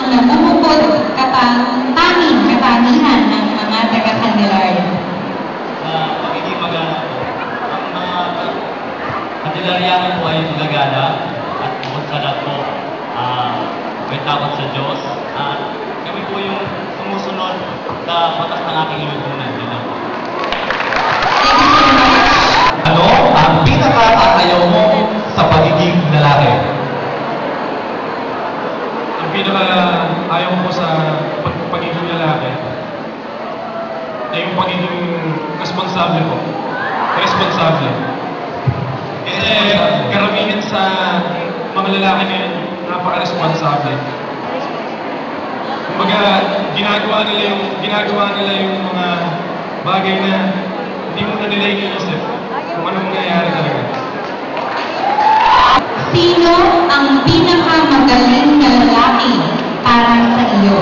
namumukod tanging katangihan ng mga taga-Candelaria? Pagiging magana po. Ang mga Candelariano po ay magagala at bukod sa lahat po, may takot sa Diyos. At kami po yung sumusunod sa batas ng aking lipunan. Yun lang po. Thank you so much. Ano ang pinaka-ayaw mo sa pagiging lalaki? Ang pinaka-ayaw ko sa pagiging lalaki ay yung pagiging responsable ko. Responsable. Kasi karamihan sa mga lalaki ngayon, napaka-responsable. Kumbaga, ginagawa nila yung mga bagay na hindi mo na nila iniisip kung anong nangyayari talaga. Sino ang pinakamagaling na lalaki para sa iyo?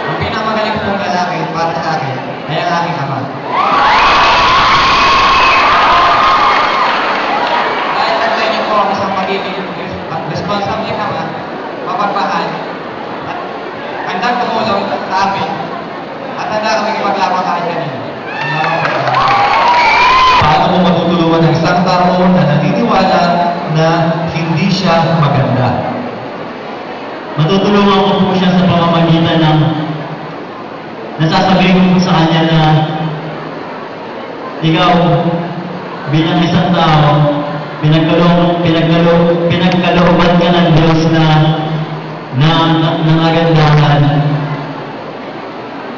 Ang pinakamagaling pong lalaki para sa akin ay ang aking ama. Dahil nagtay niyo po ako sa pagiging responsable naman, mapagmahal, at handang tumulong sa amin, at handa kami ipaglabataan kanina. Paano mo matutulungan ang isang tao na naniniwala na hindi siya maganda? Matutulungan ko po siya sa pamamagitan ng nasasabihin ko sa kanya na ikaw bilang isang tao, pinagkalooban ka ng Diyos na nangagandahan.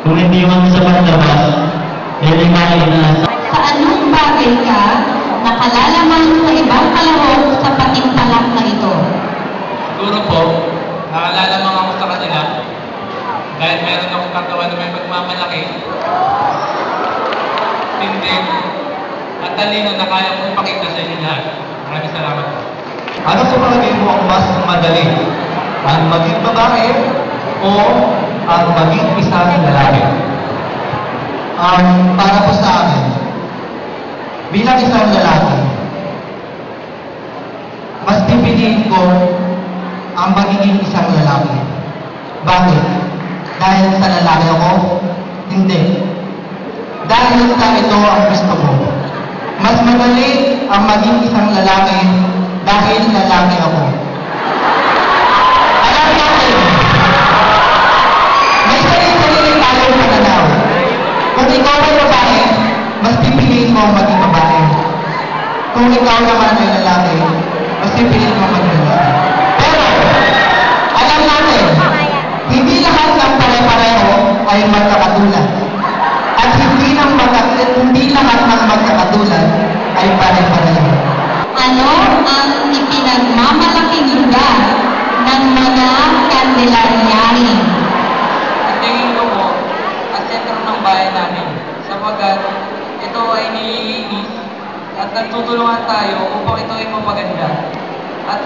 Kung hindi man sa panlabas, hindi na Sa anong bagay ka nakalalaman sa ibang kalahok sa patimpalak na ito? Siguro po, nakalalamang ako sa kanila dahil meron akong katawan na may magmamalaki, tindi, at talino na kaya kong ipakita sa inyo lahat. Maraming salamat po. Ano sa palagay mo ang mas madali? Ang maging babae o ang maging isang lalaki? Para po sa akin, bilang isang lalaki, mas pipiliin ko ang magiging isang lalaki. Bakit? Dahil sa lalaki ako? Hindi. Dahil sa ito ang gusto ko. Mas madali ang maging isang lalaki dahil lalaki ako. Alam natin, may sarili-sarili tayong pananaw. Kung ikaw ay babae, mas pipiliin mo ang maging babae. Kung ikaw naman ay lalaki, mas pipiliin mo maging lalaki. Pero, alam natin, hindi lahat ng pare-pareho ay magkakatulad. At hindi lahat ng magkakatulad ay pare-pareho. Ano ang ipinagmamalaking lugar ng mga Candelariani? Ang tingin ko po, ang sentro ng bayan namin, sapagkat ito ay nililinis at nagtutulungan tayo upang ito ay mapaganda. At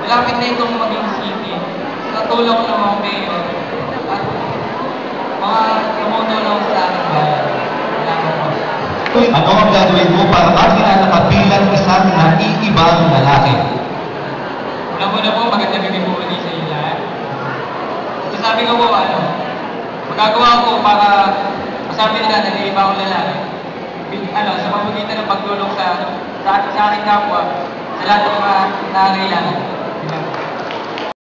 malapit na itong maging city sa tulong ng mga mayor at mga tumutulong sa ating bayan. Salamat po. Ano ang gagawin mo para makilala bilang isang naiibang lalaki? Una po, magandang gabi po ulit sa inyo lahat. Sasabi ko po, magagawa ko para masabi nila na naiiba akong lalaki. Sa pamamagitan ng pagtulong sa aking kapwa, sa lahat ng mga nangangailangan.